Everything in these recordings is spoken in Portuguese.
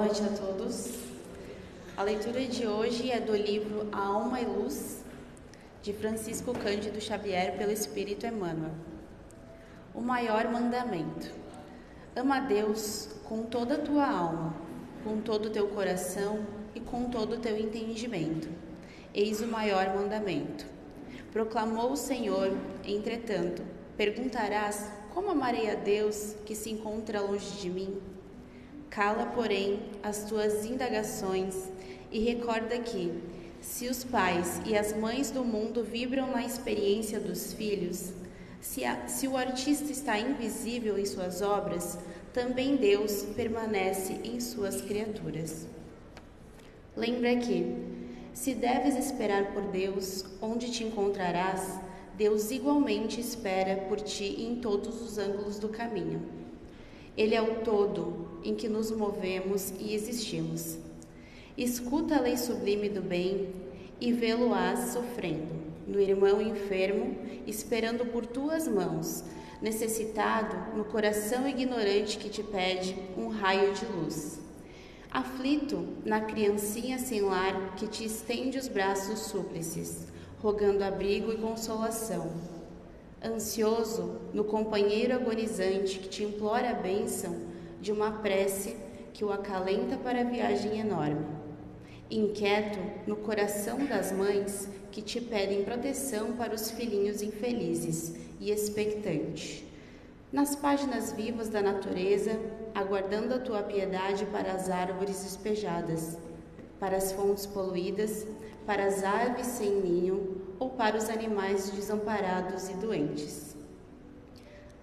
noite a todos. A leitura de hoje é do livro A Alma e Luz, de Francisco Cândido Xavier, pelo Espírito Emmanuel. O maior mandamento. Ama a Deus com toda a tua alma, com todo o teu coração e com todo o teu entendimento. Eis o maior mandamento. Proclamou o Senhor, entretanto, perguntarás: como amarei a Deus que se encontra longe de mim? Cala, porém, as tuas indagações e recorda que, se os pais e as mães do mundo vibram na experiência dos filhos, se o artista está invisível em suas obras, também Deus permanece em suas criaturas. Lembra que, se deves esperar por Deus, onde te encontrarás, Deus igualmente espera por ti em todos os ângulos do caminho. Ele é o todo em que nos movemos e existimos. Escuta a lei sublime do bem e vê-lo-ás sofrendo, no irmão enfermo, esperando por tuas mãos, necessitado no coração ignorante que te pede um raio de luz. Aflito na criancinha sem lar que te estende os braços súplices, rogando abrigo e consolação. Ansioso no companheiro agonizante que te implora a bênção de uma prece que o acalenta para a viagem enorme. Inquieto no coração das mães que te pedem proteção para os filhinhos infelizes e expectante. Nas páginas vivas da natureza, aguardando a tua piedade para as árvores despejadas, para as fontes poluídas, para as aves sem ninho ou para os animais desamparados e doentes.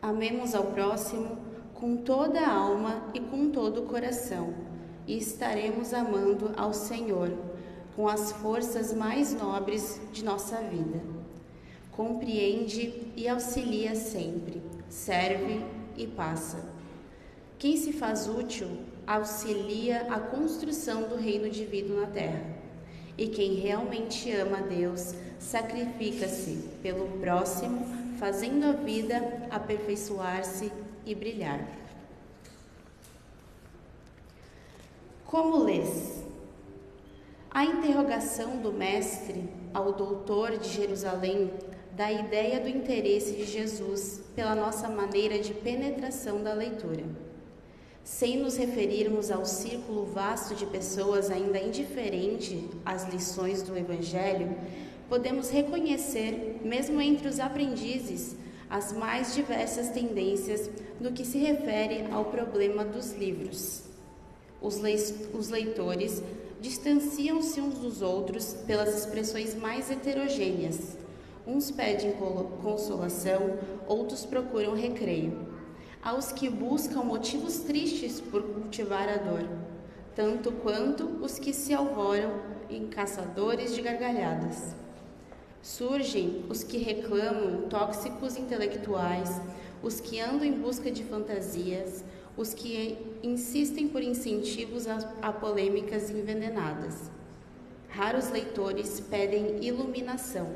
Amemos ao próximo com toda a alma e com todo o coração, e estaremos amando ao Senhor com as forças mais nobres de nossa vida. Compreende e auxilia sempre, serve e passa. Quem se faz útil auxilia a construção do reino divino na terra. E quem realmente ama a Deus sacrifica-se pelo próximo, fazendo a vida aperfeiçoar-se e brilhar. Como lês? A interrogação do Mestre ao doutor de Jerusalém dá a ideia do interesse de Jesus pela nossa maneira de penetração da leitura. Sem nos referirmos ao círculo vasto de pessoas ainda indiferente às lições do Evangelho, podemos reconhecer, mesmo entre os aprendizes, as mais diversas tendências no que se refere ao problema dos livros. Os leitores distanciam-se uns dos outros pelas expressões mais heterogêneas. Uns pedem consolação, outros procuram recreio. Aos que buscam motivos tristes por cultivar a dor, tanto quanto os que se alvoram em caçadores de gargalhadas. Surgem os que reclamam tóxicos intelectuais, os que andam em busca de fantasias, os que insistem por incentivos a polêmicas envenenadas. Raros leitores pedem iluminação.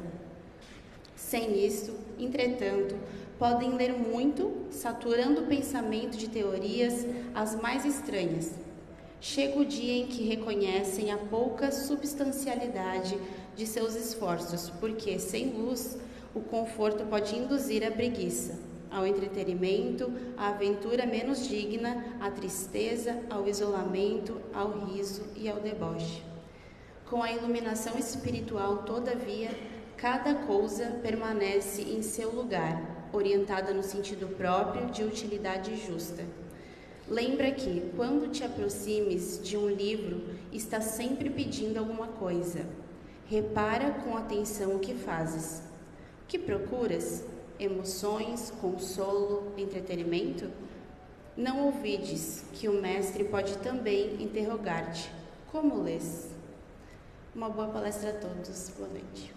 Sem isto, entretanto, podem ler muito, saturando o pensamento de teorias as mais estranhas. Chega o dia em que reconhecem a pouca substancialidade de seus esforços, porque, sem luz, o conforto pode induzir a preguiça, ao entretenimento, à aventura menos digna, à tristeza, ao isolamento, ao riso e ao deboche. Com a iluminação espiritual, todavia, cada coisa permanece em seu lugar, orientada no sentido próprio de utilidade justa. Lembra que, quando te aproximes de um livro, está sempre pedindo alguma coisa. Repara com atenção o que fazes. O que procuras? Emoções, consolo, entretenimento? Não ouvides que o mestre pode também interrogar-te. Como lês? Uma boa palestra a todos. Boa noite.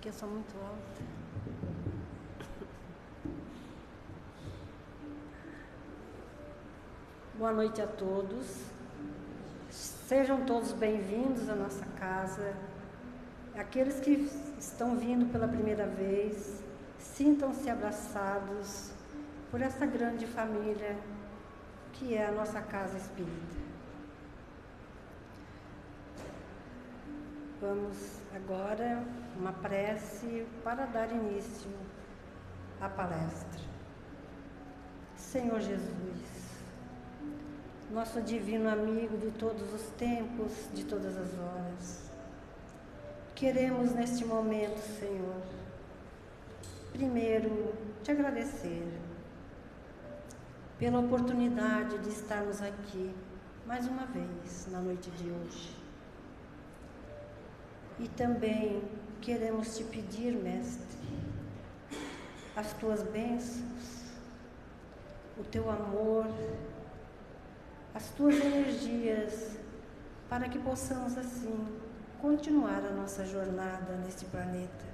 porque eu sou muito alta. Boa noite a todos. Sejam todos bem-vindos à nossa casa. Aqueles que estão vindo pela primeira vez, sintam-se abraçados por essa grande família que é a nossa casa espírita. Vamos agora uma prece para dar início à palestra. Senhor Jesus, nosso divino amigo de todos os tempos, de todas as horas, queremos neste momento, Senhor, primeiro te agradecer pela oportunidade de estarmos aqui mais uma vez na noite de hoje. E também queremos te pedir, Mestre, as tuas bênçãos, o teu amor, as tuas energias, para que possamos assim continuar a nossa jornada neste planeta.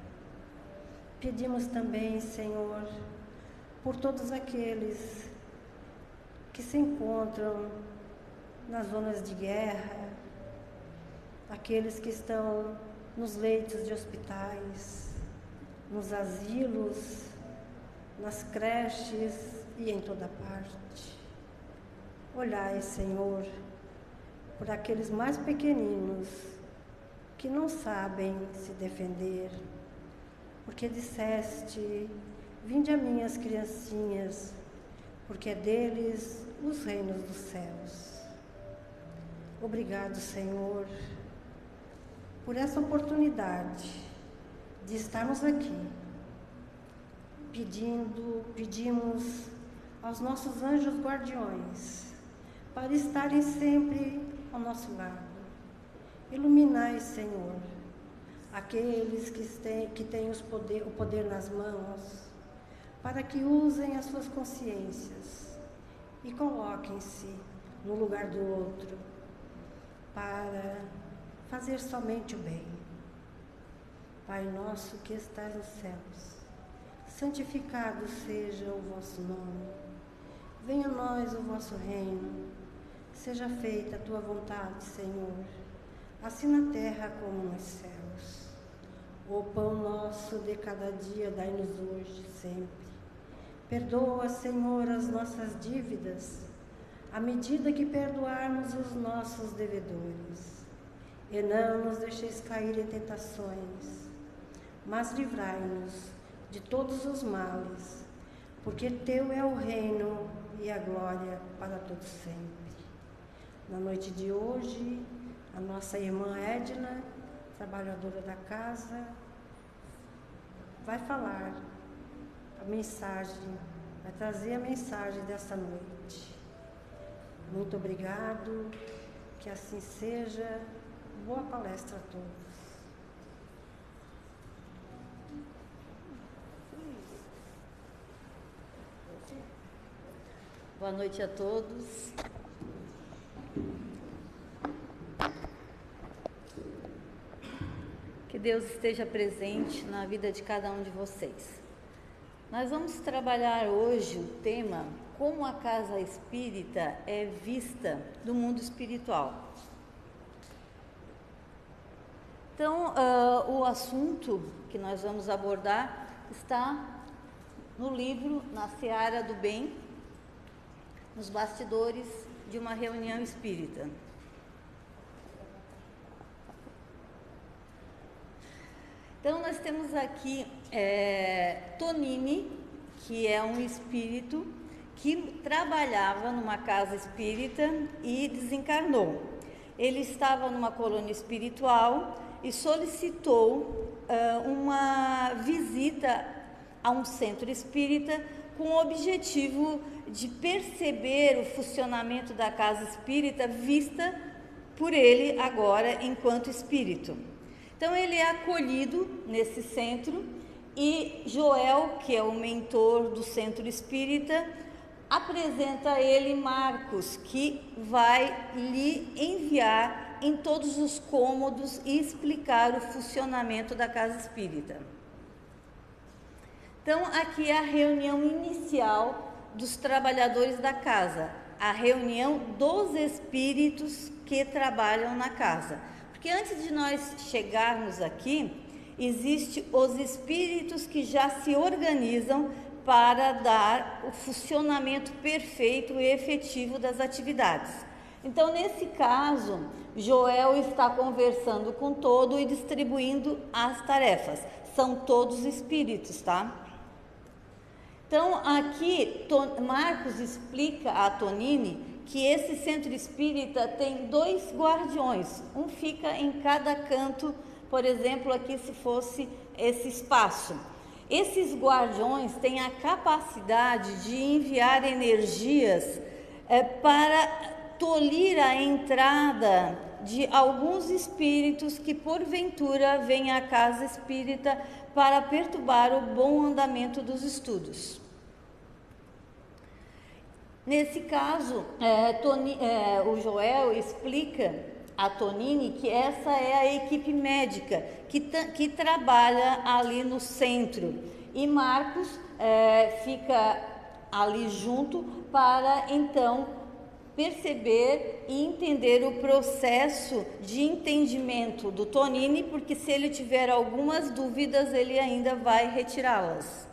Pedimos também, Senhor, por todos aqueles que se encontram nas zonas de guerra, aqueles que estão nos leitos de hospitais, nos asilos, nas creches e em toda parte. Olhai, Senhor, por aqueles mais pequeninos que não sabem se defender, porque disseste: vinde a minhas criancinhas, porque é deles os reinos dos céus. Obrigado, Senhor, por essa oportunidade de estarmos aqui. Pedimos aos nossos anjos guardiões para estarem sempre ao nosso lado. Iluminai, Senhor, aqueles que têm o poder nas mãos, para que usem as suas consciências e coloquem-se no lugar do outro, para fazer somente o bem. Pai nosso que estás nos céus, santificado seja o vosso nome. Venha a nós o vosso reino. Seja feita a tua vontade, Senhor, assim na terra como nos céus. O pão nosso de cada dia dai-nos hoje, sempre. Perdoa, Senhor, as nossas dívidas, à medida que perdoarmos os nossos devedores. E não nos deixeis cair em tentações, mas livrai-nos de todos os males, porque teu é o reino e a glória para todos sempre. Na noite de hoje, a nossa irmã Edna, trabalhadora da casa, vai falar a mensagem, vai trazer a mensagem dessa noite. Muito obrigado, que assim seja. Boa palestra a todos. Boa noite a todos. Que Deus esteja presente na vida de cada um de vocês. Nós vamos trabalhar hoje o tema como a casa espírita é vista do mundo espiritual. Então, o assunto que nós vamos abordar está no livro Na Seara do Bem, nos bastidores de uma reunião espírita. Então, nós temos aqui Tonini, que é um espírito que trabalhava numa casa espírita e desencarnou. Ele estava numa colônia espiritual e solicitou uma visita a um centro espírita com o objetivo de perceber o funcionamento da casa espírita vista por ele agora enquanto espírito. Então ele é acolhido nesse centro e Joel, que é o mentor do centro espírita, apresenta a ele Marcos, que vai lhe enviar em todos os cômodos e explicar o funcionamento da casa espírita. Então, aqui é a reunião inicial dos trabalhadores da casa, a reunião dos espíritos que trabalham na casa. Porque antes de nós chegarmos aqui, existem os espíritos que já se organizam para dar o funcionamento perfeito e efetivo das atividades. Então, nesse caso, Joel está conversando com todo e distribuindo as tarefas. São todos espíritos, tá? Então, aqui, Marcos explica a Tonini que esse centro espírita tem 2 guardiões. Um fica em cada canto, por exemplo, aqui se fosse esse espaço. Esses guardiões têm a capacidade de enviar energias para tolir a entrada de alguns espíritos que porventura vêm à casa espírita para perturbar o bom andamento dos estudos. Nesse caso, o Joel explica a Tonini que essa é a equipe médica que trabalha ali no centro, e Marcos fica ali junto para então perceber e entender o processo de entendimento do Tonini, porque se ele tiver algumas dúvidas, ele ainda vai retirá-las.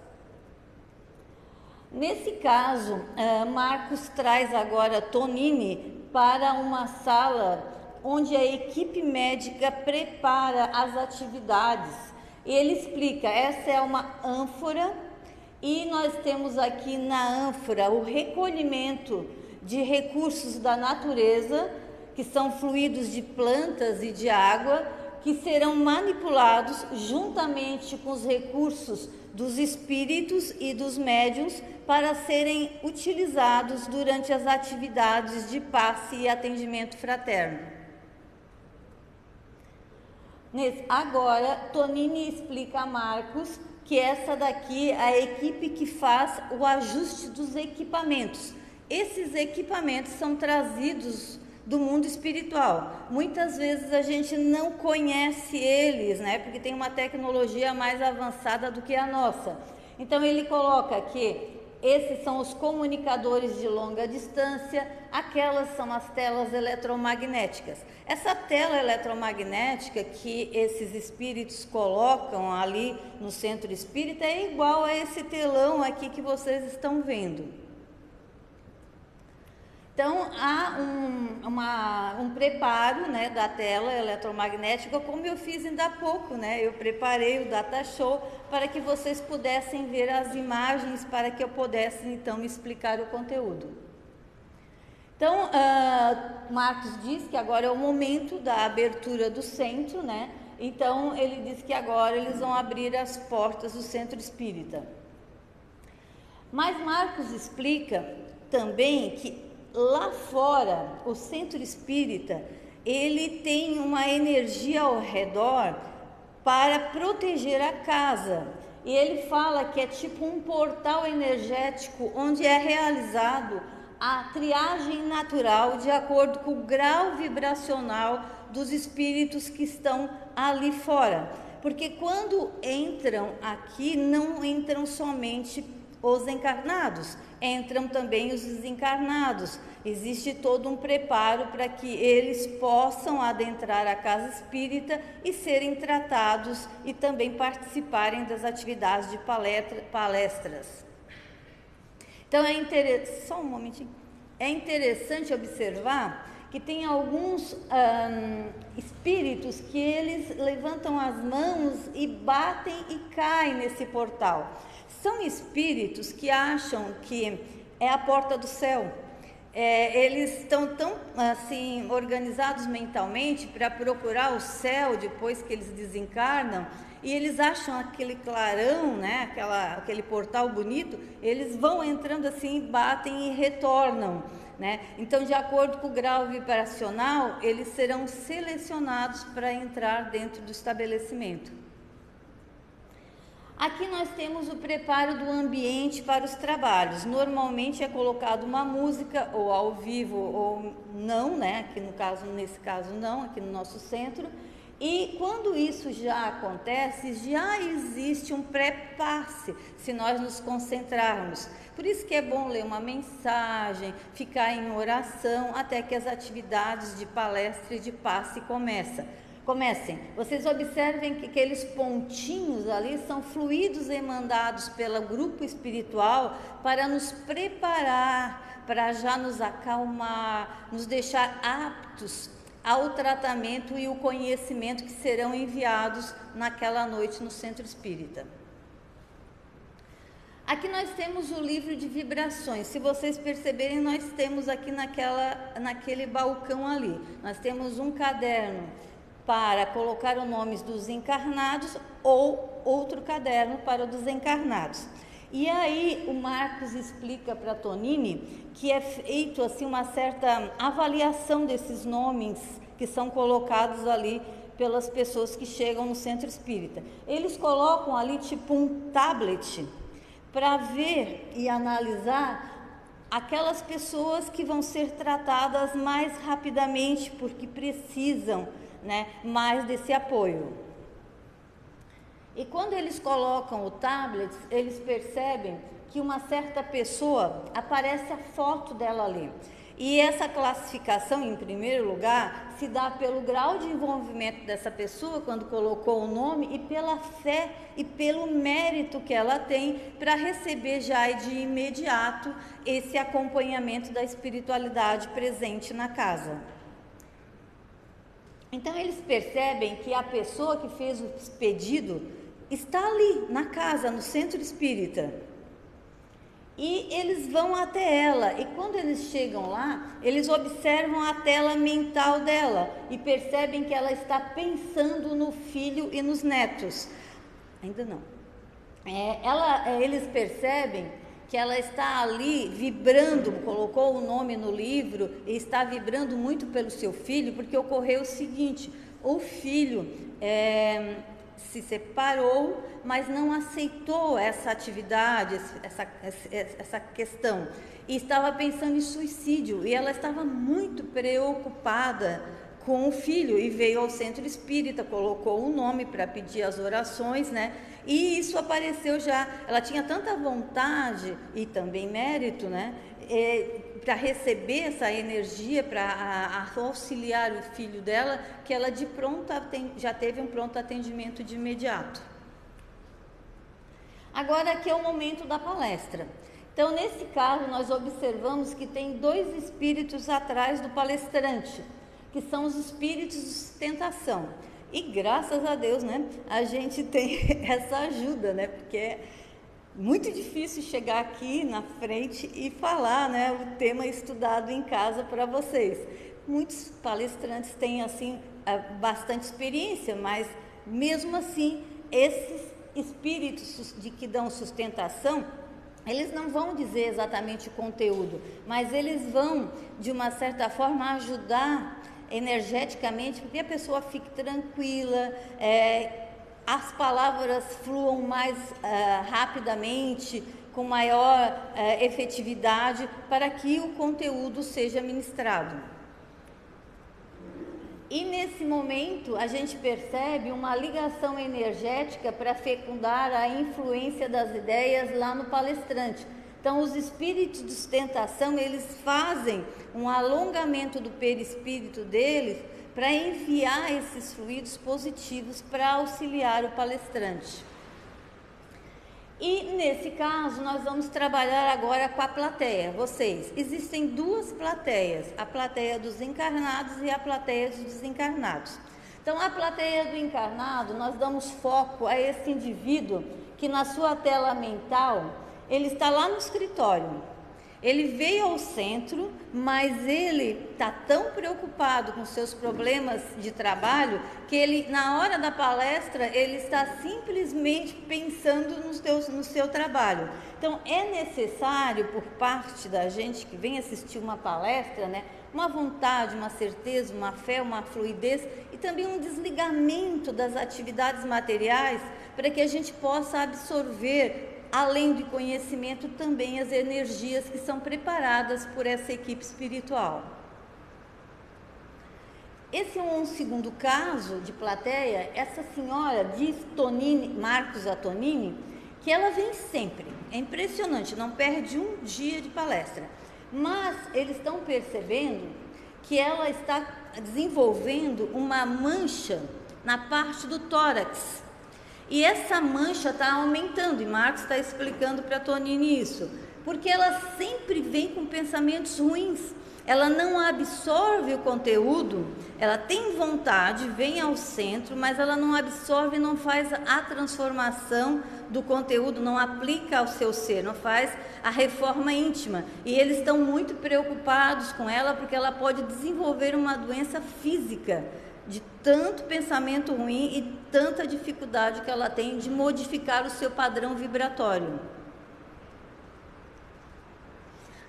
Nesse caso, Marcos traz agora Tonini para uma sala onde a equipe médica prepara as atividades. Ele explica, essa é uma ânfora e nós temos aqui na ânfora o recolhimento de recursos da natureza, que são fluidos de plantas e de água, que serão manipulados juntamente com os recursos dos espíritos e dos médiuns para serem utilizados durante as atividades de passe e atendimento fraterno. Agora, Tonini explica a Marcos que essa daqui é a equipe que faz o ajuste dos equipamentos. Esses equipamentos são trazidos do mundo espiritual. Muitas vezes a gente não conhece eles, né? Porque tem uma tecnologia mais avançada do que a nossa. Então ele coloca que esses são os comunicadores de longa distância, aquelas são as telas eletromagnéticas. Essa tela eletromagnética que esses espíritos colocam ali no centro espírita é igual a esse telão aqui que vocês estão vendo. Então, há um preparo, né, da tela eletromagnética, como eu fiz ainda há pouco, né? Eu preparei o data show para que vocês pudessem ver as imagens, para que eu pudesse, então, explicar o conteúdo. Então, Marcos diz que agora é o momento da abertura do centro, né? Então, ele diz que agora eles vão abrir as portas do centro espírita. Mas Marcos explica também que lá fora, o centro espírita, ele tem uma energia ao redor para proteger a casa. E ele fala que é tipo um portal energético onde é realizado a triagem natural de acordo com o grau vibracional dos espíritos que estão ali fora. Porque quando entram aqui, não entram somente os encarnados, entram também os desencarnados. Existe todo um preparo para que eles possam adentrar a casa espírita e serem tratados e também participarem das atividades de palestras. Então só um momentinho. É interessante observar que tem alguns espíritos que eles levantam as mãos e batem e caem nesse portal. São espíritos que acham que é a porta do céu. Eles estão tão assim organizados mentalmente para procurar o céu depois que eles desencarnam, e eles acham aquele clarão, né, aquele portal bonito, eles vão entrando assim, batem e retornam, né? Então, de acordo com o grau vibracional, eles serão selecionados para entrar dentro do estabelecimento. Aqui nós temos o preparo do ambiente para os trabalhos. Normalmente é colocado uma música, ou ao vivo ou não, né? Aqui nesse caso não, aqui no nosso centro. E quando isso já acontece, já existe um pré-passe, se nós nos concentrarmos. Por isso que é bom ler uma mensagem, ficar em oração, até que as atividades de palestra e de passe comecem. Vocês observem que aqueles pontinhos ali são fluidos emandados pelo grupo espiritual para nos preparar, para já nos acalmar, nos deixar aptos ao tratamento e o conhecimento que serão enviados naquela noite no Centro Espírita. Aqui nós temos o livro de vibrações. Se vocês perceberem, nós temos aqui naquele balcão ali, nós temos um caderno para colocar os nomes dos encarnados ou outro caderno para os desencarnados. E aí o Marcos explica para a Tonini que é feito assim uma certa avaliação desses nomes que são colocados ali pelas pessoas que chegam no Centro Espírita. Eles colocam ali tipo um tablet para ver e analisar aquelas pessoas que vão ser tratadas mais rapidamente porque precisam, né, mais desse apoio. E quando eles colocam o tablet, eles percebem que uma certa pessoa, aparece a foto dela ali. E essa classificação, em primeiro lugar, se dá pelo grau de envolvimento dessa pessoa, quando colocou o nome, e pela fé e pelo mérito que ela tem para receber já de imediato esse acompanhamento da espiritualidade presente na casa. Então eles percebem que a pessoa que fez o pedido está ali na casa, no Centro Espírita, e eles vão até ela, e quando eles chegam lá, eles observam a tela mental dela e percebem que ela está pensando no filho e nos netos. Ainda não. Eles percebem que ela está ali vibrando, colocou o nome no livro, e está vibrando muito pelo seu filho, porque ocorreu o seguinte: o filho se separou, mas não aceitou essa atividade, essa questão, e estava pensando em suicídio, e ela estava muito preocupada com o filho, e veio ao Centro Espírita, colocou o nome para pedir as orações, né? E isso apareceu já. Ela tinha tanta vontade e também mérito, né, para receber essa energia, para auxiliar o filho dela, que ela de pronto já teve um pronto atendimento de imediato. Agora aqui é o momento da palestra. Então, nesse caso, nós observamos que tem 2 espíritos atrás do palestrante, que são os espíritos de sustentação. E graças a Deus, né, a gente tem essa ajuda, né, porque é muito difícil chegar aqui na frente e falar, né, o tema estudado em casa para vocês. Muitos palestrantes têm assim bastante experiência, mas mesmo assim esses espíritos que dão sustentação, eles não vão dizer exatamente o conteúdo, mas eles vão de uma certa forma ajudar energeticamente, porque a pessoa fique tranquila, as palavras fluam mais rapidamente, com maior efetividade, para que o conteúdo seja ministrado. E nesse momento a gente percebe uma ligação energética para fecundar a influência das ideias lá no palestrante. Então, os espíritos de sustentação, eles fazem um alongamento do perispírito deles para enviar esses fluidos positivos para auxiliar o palestrante. E nesse caso, nós vamos trabalhar agora com a plateia. Vocês, existem 2 plateias, a plateia dos encarnados e a plateia dos desencarnados. Então, a plateia do encarnado, nós damos foco a esse indivíduo que na sua tela mental, ele está lá no escritório, ele veio ao centro, mas ele está tão preocupado com seus problemas de trabalho, que ele, na hora da palestra, ele está simplesmente pensando no seu trabalho. Então, é necessário, por parte da gente que vem assistir uma palestra, né, uma vontade, uma certeza, uma fé, uma fluidez e também um desligamento das atividades materiais, para que a gente possa absorver, além de conhecimento, também as energias que são preparadas por essa equipe espiritual. Esse é um segundo caso de plateia. Essa senhora diz, Tonini, Marcos a Tonini, que ela vem sempre. É impressionante, não perde um dia de palestra. Mas eles estão percebendo que ela está desenvolvendo uma mancha na parte do tórax. E essa mancha está aumentando, e Marcos está explicando para a Tonini isso, porque ela sempre vem com pensamentos ruins. Ela não absorve o conteúdo, ela tem vontade, vem ao centro, mas ela não absorve, não faz a transformação do conteúdo, não aplica ao seu ser, não faz a reforma íntima. E eles estão muito preocupados com ela, porque ela pode desenvolver uma doença física, de tanto pensamento ruim e tanta dificuldade que ela tem de modificar o seu padrão vibratório.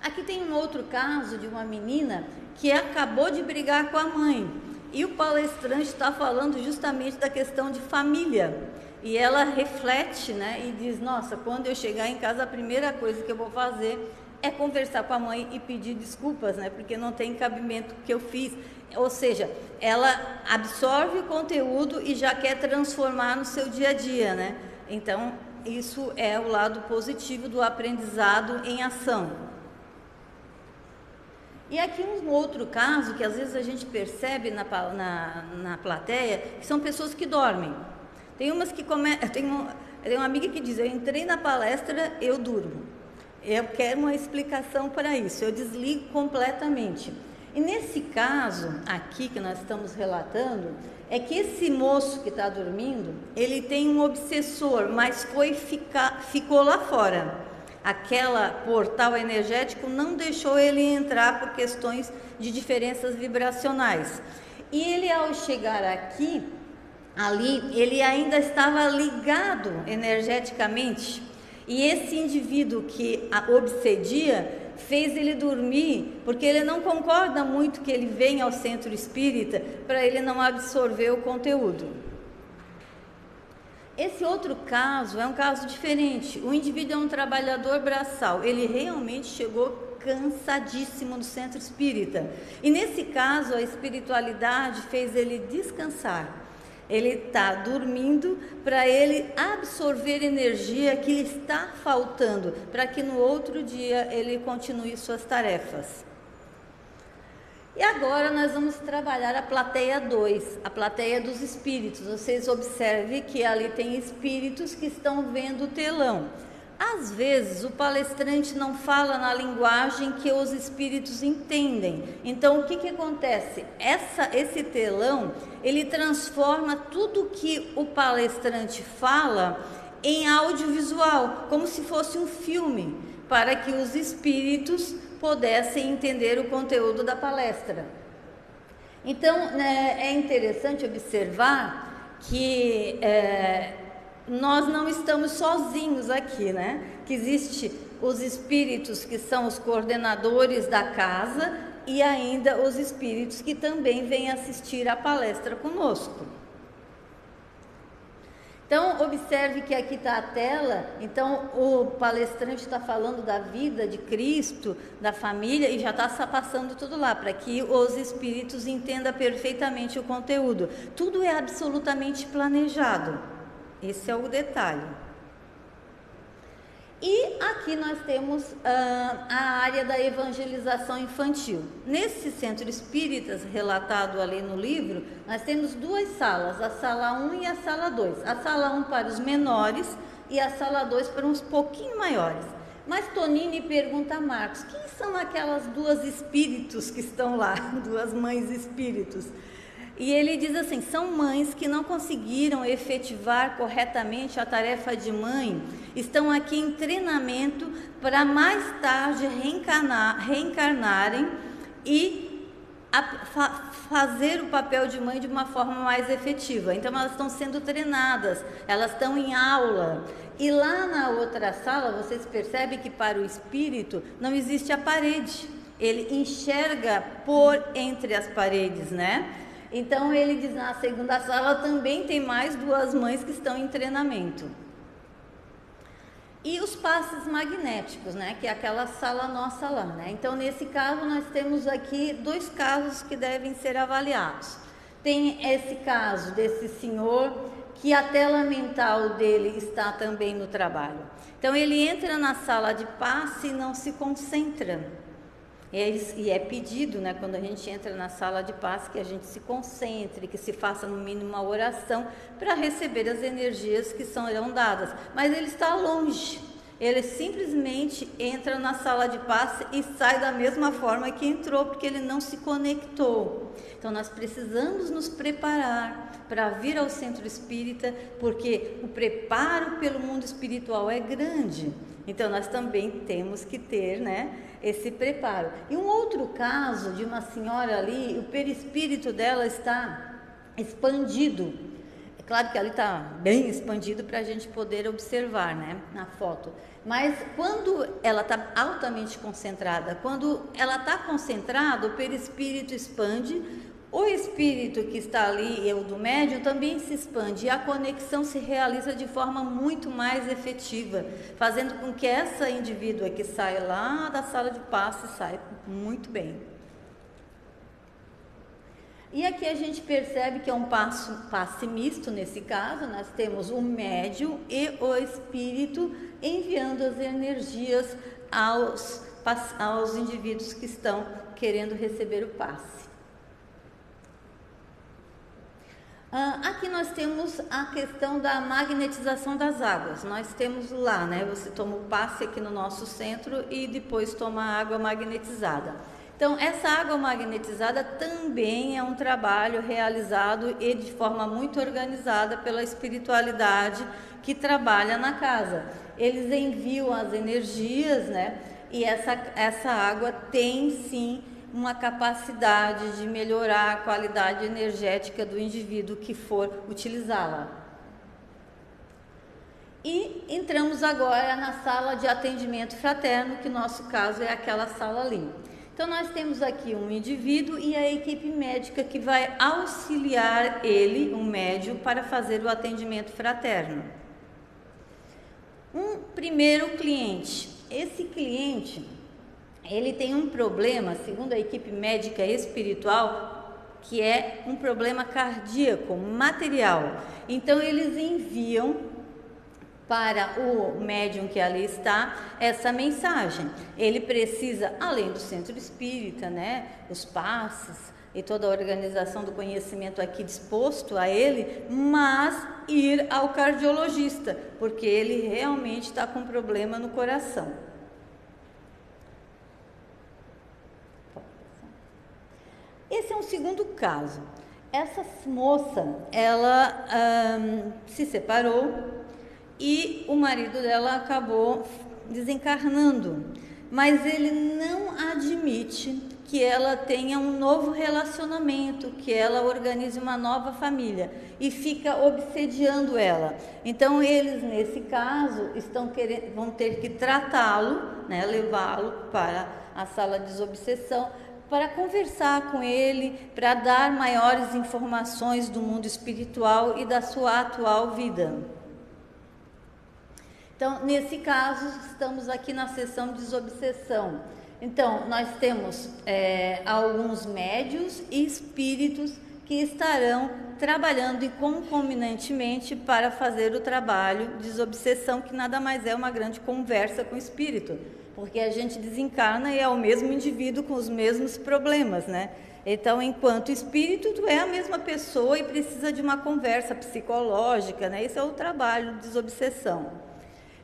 Aqui tem um outro caso de uma menina que acabou de brigar com a mãe, e o palestrante está falando justamente da questão de família, e ela reflete, né, e diz: nossa, quando eu chegar em casa, a primeira coisa que eu vou fazer é conversar com a mãe e pedir desculpas, né, porque não tem cabimento que eu fiz. Ou seja, ela absorve o conteúdo e já quer transformar no seu dia a dia, né? Então, isso é o lado positivo do aprendizado em ação. E aqui um outro caso que às vezes a gente percebe na plateia, que são pessoas que dormem. Tem umas que tem uma amiga que diz: eu entrei na palestra, eu durmo. Eu quero uma explicação para isso, eu desligo completamente. E nesse caso aqui que nós estamos relatando, é que esse moço que está dormindo, ele tem um obsessor, mas ficou lá fora. Aquela portal energético não deixou ele entrar por questões de diferenças vibracionais. E ele, ao chegar ali, ele ainda estava ligado energeticamente. E esse indivíduo que a obsedia fez ele dormir, porque ele não concorda muito que ele venha ao centro espírita, para ele não absorver o conteúdo. Esse outro caso é um caso diferente. O indivíduo é um trabalhador braçal, ele realmente chegou cansadíssimo no centro espírita, e nesse caso a espiritualidade fez ele descansar. Ele está dormindo para ele absorver energia que lhe está faltando, para que no outro dia ele continue suas tarefas. E agora nós vamos trabalhar a plateia 2, a plateia dos espíritos. Vocês observem que ali tem espíritos que estão vendo o telão. Às vezes o palestrante não fala na linguagem que os espíritos entendem. Então o que acontece? Esse telão, ele transforma tudo que o palestrante fala em audiovisual, como se fosse um filme, para que os espíritos pudessem entender o conteúdo da palestra. Então, é interessante observar que nós não estamos sozinhos aqui, né? Que existe os espíritos que são os coordenadores da casa e ainda os espíritos que também vêm assistir a palestra conosco. Então, observe que aqui está a tela. Então, o palestrante está falando da vida de Cristo, da família, e já está passando tudo lá, para que os espíritos entendam perfeitamente o conteúdo. Tudo é absolutamente planejado. Esse é o detalhe. E aqui nós temos a área da evangelização infantil. Nesse centro espíritas, relatado ali no livro, nós temos duas salas, a sala 1 e a sala 2. A sala 1 para os menores e a sala 2 para uns pouquinho maiores. Mas Tonini pergunta a Marcos: quem são aquelas duas espíritos que estão lá, duas mães espíritos? E ele diz assim: são mães que não conseguiram efetivar corretamente a tarefa de mãe, estão aqui em treinamento para mais tarde reencarnarem e fazer o papel de mãe de uma forma mais efetiva. Então elas estão sendo treinadas, elas estão em aula. E lá na outra sala, vocês percebem que para o espírito não existe a parede, ele enxerga por entre as paredes, né? Então ele diz: na segunda sala também tem mais duas mães que estão em treinamento. E os passes magnéticos, né, que é aquela sala nossa lá, né? Então nesse caso nós temos aqui dois casos que devem ser avaliados. Tem esse caso desse senhor que a tela mental dele está também no trabalho. Então ele entra na sala de passe e não se concentra. E é pedido, né, quando a gente entra na sala de passe, que a gente se concentre, que se faça no mínimo uma oração para receber as energias que serão dadas. Mas ele está longe, ele simplesmente entra na sala de passe e sai da mesma forma que entrou, porque ele não se conectou. Então nós precisamos nos preparar para vir ao centro espírita, porque o preparo pelo mundo espiritual é grande. Então nós também temos que ter, né, esse preparo. E um outro caso de uma senhora ali, o perispírito dela está expandido. É claro que ali está bem expandido para a gente poder observar, né, na foto. Mas quando ela está altamente concentrada, quando ela está concentrada, o perispírito expande, o espírito que está ali, o do médium, também se expande e a conexão se realiza de forma muito mais efetiva, fazendo com que essa indivídua que sai lá da sala de passe saia muito bem. E aqui a gente percebe que é um passe misto nesse caso, nós temos o médium e o espírito enviando as energias aos indivíduos que estão querendo receber o passe. Aqui nós temos a questão da magnetização das águas. Nós temos lá, né? Você toma o passe aqui no nosso centro e depois toma a água magnetizada. Então, essa água magnetizada também é um trabalho realizado e de forma muito organizada pela espiritualidade que trabalha na casa. Eles enviam as energias, né? E essa água tem sim uma capacidade de melhorar a qualidade energética do indivíduo que for utilizá-la. E entramos agora na sala de atendimento fraterno, que no nosso caso é aquela sala ali. Então nós temos aqui um indivíduo e a equipe médica que vai auxiliar ele, um médium, para fazer o atendimento fraterno. Um primeiro cliente. Esse cliente, ele tem um problema, segundo a equipe médica espiritual, que é um problema cardíaco, material. Então eles enviam para o médium que ali está essa mensagem. Ele precisa, além do centro espírita, né, os passes e toda a organização do conhecimento aqui disposto a ele, mas ir ao cardiologista, porque ele realmente está com problema no coração. Esse é um segundo caso. Essa moça, ela se separou e o marido dela acabou desencarnando, mas ele não admite que ela tenha um novo relacionamento, que ela organize uma nova família e fica obsediando ela. Então eles, nesse caso, vão ter que tratá-lo, né, levá-lo para a sala de desobsessão, para conversar com ele, para dar maiores informações do mundo espiritual e da sua atual vida. Então, nesse caso, estamos aqui na sessão de desobsessão. Então, nós temos alguns médiuns e espíritos que estarão trabalhando concomitantemente para fazer o trabalho de desobsessão, que nada mais é uma grande conversa com o espírito. Porque a gente desencarna e é o mesmo indivíduo com os mesmos problemas, né? Então, enquanto espírito, tu é a mesma pessoa e precisa de uma conversa psicológica, né? Esse é o trabalho de desobsessão.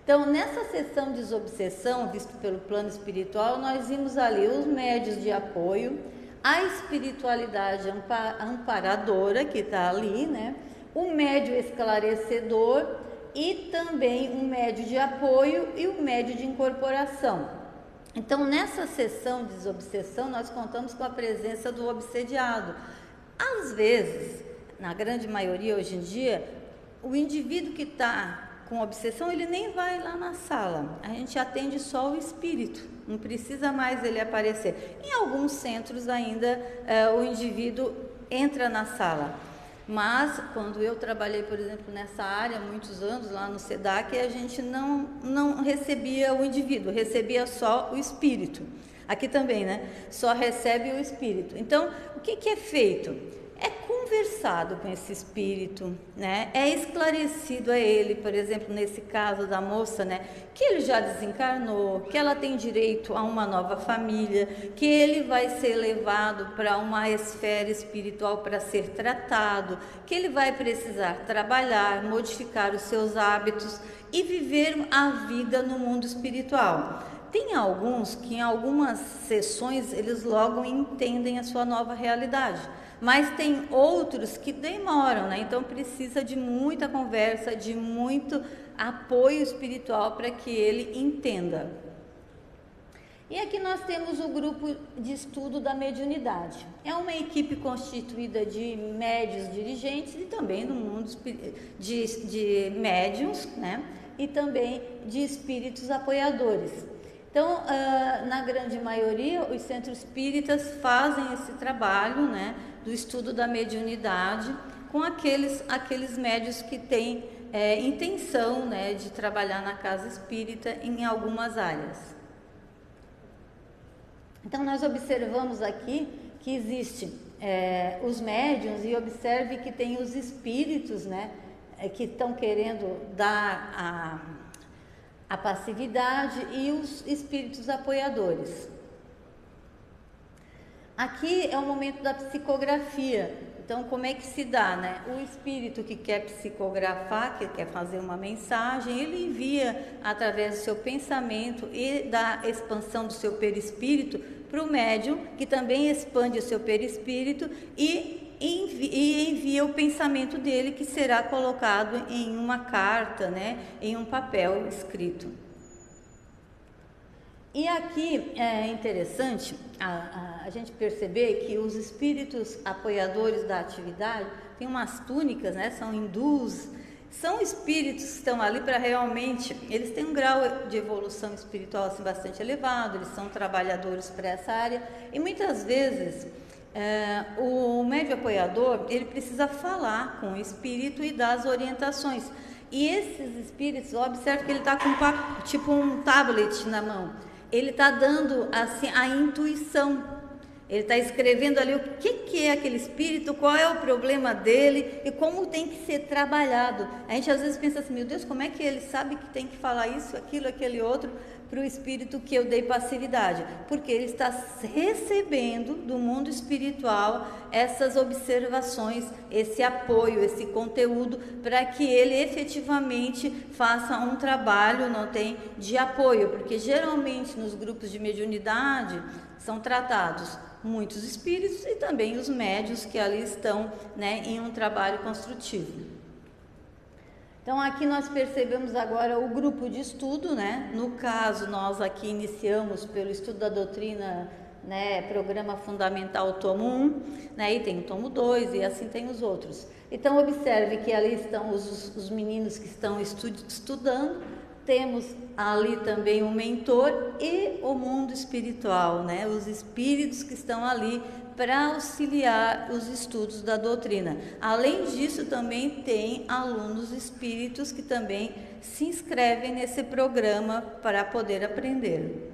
Então, nessa sessão de desobsessão, visto pelo plano espiritual, nós vimos ali os médios de apoio, a espiritualidade amparadora que está ali, né? O médio esclarecedor e também um médio de apoio e um médio de incorporação. Então, nessa sessão de desobsessão, nós contamos com a presença do obsediado. Às vezes, na grande maioria hoje em dia, o indivíduo que está com obsessão, ele nem vai lá na sala. A gente atende só o espírito, não precisa mais ele aparecer. Em alguns centros ainda, o indivíduo entra na sala. Mas, quando eu trabalhei, por exemplo, nessa área, há muitos anos, lá no SEDAC, a gente não recebia o indivíduo, recebia só o espírito. Aqui também, né? Só recebe o espírito. Então, o que é feito? É conversado com esse espírito, né? É esclarecido a ele, por exemplo, nesse caso da moça, né? Que ele já desencarnou, que ela tem direito a uma nova família, que ele vai ser levado para uma esfera espiritual para ser tratado, que ele vai precisar trabalhar, modificar os seus hábitos e viver a vida no mundo espiritual. Tem alguns que em algumas sessões eles logo entendem a sua nova realidade, mas tem outros que demoram, né? Então precisa de muita conversa, de muito apoio espiritual para que ele entenda. E aqui nós temos o grupo de estudo da mediunidade. É uma equipe constituída de médiuns dirigentes e também do mundo de médiuns, né? E também de espíritos apoiadores. Então, na grande maioria, os centros espíritas fazem esse trabalho, né, do estudo da mediunidade com aqueles médiuns que têm intenção, né, de trabalhar na casa espírita em algumas áreas. Então, nós observamos aqui que existe os médiuns e observe que tem os espíritos, né, que estão querendo dar a passividade e os espíritos apoiadores. Aqui é o momento da psicografia. Então, como é que se dá, né? O espírito que quer psicografar, que quer fazer uma mensagem, ele envia através do seu pensamento e da expansão do seu perispírito para o médium, que também expande o seu perispírito e envia o pensamento dele, que será colocado em uma carta, né, em um papel escrito. E aqui é interessante a gente perceber que os espíritos apoiadores da atividade têm umas túnicas, né, são hindus, são espíritos que estão ali para realmente, eles têm um grau de evolução espiritual assim, bastante elevado, eles são trabalhadores para essa área e muitas vezes o médium apoiador, ele precisa falar com o espírito e dar as orientações. E esses espíritos, observe que ele está com tipo um tablet na mão. Ele está dando assim a intuição. Ele está escrevendo ali o que é aquele espírito, qual é o problema dele e como tem que ser trabalhado. A gente às vezes pensa assim, meu Deus, como é que ele sabe que tem que falar isso, aquilo, aquele outro para o espírito que eu dei passividade? Porque ele está recebendo do mundo espiritual essas observações, esse apoio, esse conteúdo, para que ele efetivamente faça um trabalho, não tem, de apoio, porque geralmente nos grupos de mediunidade são tratados muitos espíritos e também os médiuns que ali estão, né, em um trabalho construtivo. Então aqui nós percebemos agora o grupo de estudo, né? No caso nós aqui iniciamos pelo estudo da doutrina, né, programa fundamental tomo 1, né, e tem o tomo 2 e assim tem os outros. Então observe que ali estão os meninos que estão estudando, temos ali também o mentor e o mundo espiritual, né, os espíritos que estão ali para auxiliar os estudos da doutrina. Além disso, também tem alunos espíritos que também se inscrevem nesse programa para poder aprender.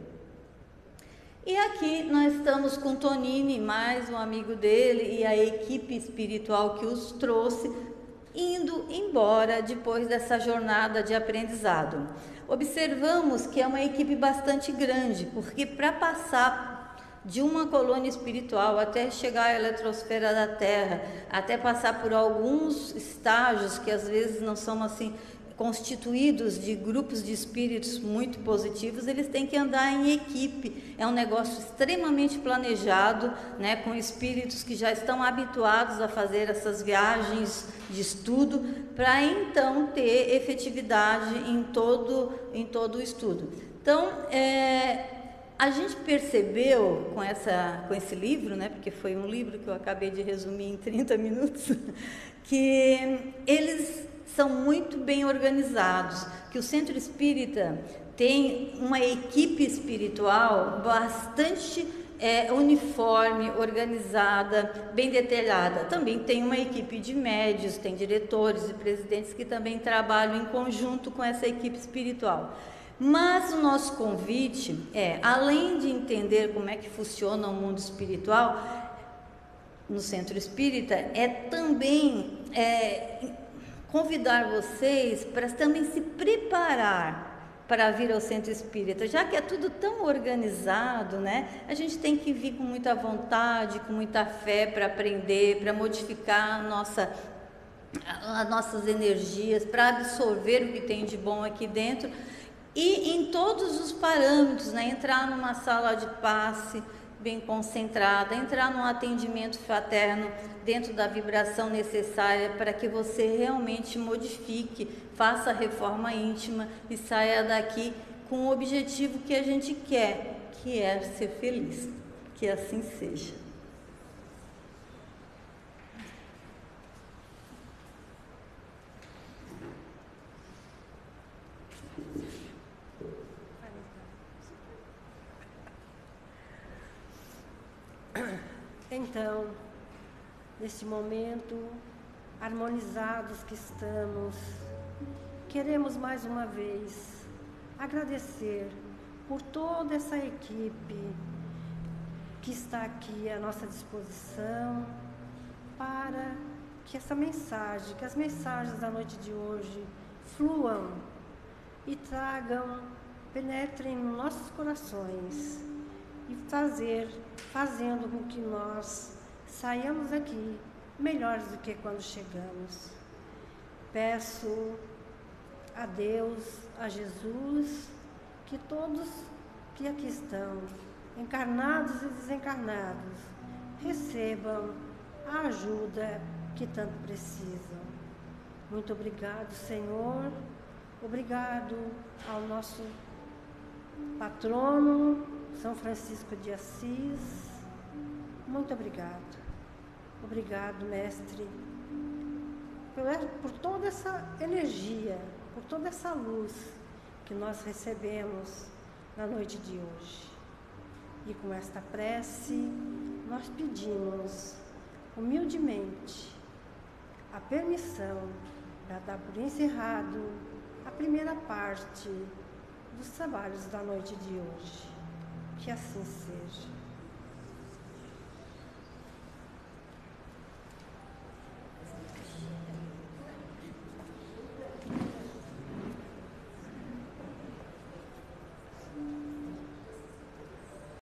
E aqui nós estamos com Tonini, mais um amigo dele e a equipe espiritual que os trouxe, indo embora depois dessa jornada de aprendizado. Observamos que é uma equipe bastante grande, porque para passar de uma colônia espiritual até chegar à eletrosfera da Terra, até passar por alguns estágios que às vezes não são assim constituídos de grupos de espíritos muito positivos, eles têm que andar em equipe. É um negócio extremamente planejado, né, com espíritos que já estão habituados a fazer essas viagens de estudo, para então ter efetividade em todo o estudo. Então, a gente percebeu com esse livro, né, porque foi um livro que eu acabei de resumir em 30 minutos, que eles são muito bem organizados, que o Centro Espírita tem uma equipe espiritual bastante uniforme, organizada, bem detalhada. Também tem uma equipe de médios, tem diretores e presidentes que também trabalham em conjunto com essa equipe espiritual. Mas o nosso convite é, além de entender como é que funciona o mundo espiritual, no Centro Espírita é também convidar vocês para também se preparar para vir ao Centro Espírita, já que é tudo tão organizado, né? A gente tem que vir com muita vontade, com muita fé para aprender, para modificar as nossas energias, para absorver o que tem de bom aqui dentro e em todos os parâmetros, né? Entrar numa sala de passe bem concentrada, entrar num atendimento fraterno dentro da vibração necessária para que você realmente modifique, faça a reforma íntima e saia daqui com o objetivo que a gente quer, que é ser feliz. Que assim seja. Então, neste momento, harmonizados que estamos, queremos mais uma vez agradecer por toda essa equipe que está aqui à nossa disposição para que essa mensagem, que as mensagens da noite de hoje fluam e tragam, penetrem nos nossos corações e fazendo com que nós saiamos aqui melhores do que quando chegamos. Peço a Deus, a Jesus, que todos que aqui estão, encarnados e desencarnados, recebam a ajuda que tanto precisam. Muito obrigado, Senhor. Obrigado ao nosso patrono, São Francisco de Assis. Muito obrigado. Obrigado, Mestre, por toda essa energia, por toda essa luz que nós recebemos na noite de hoje. E com esta prece, nós pedimos humildemente a permissão para dar por encerrado a primeira parte dos trabalhos da noite de hoje. Que assim seja.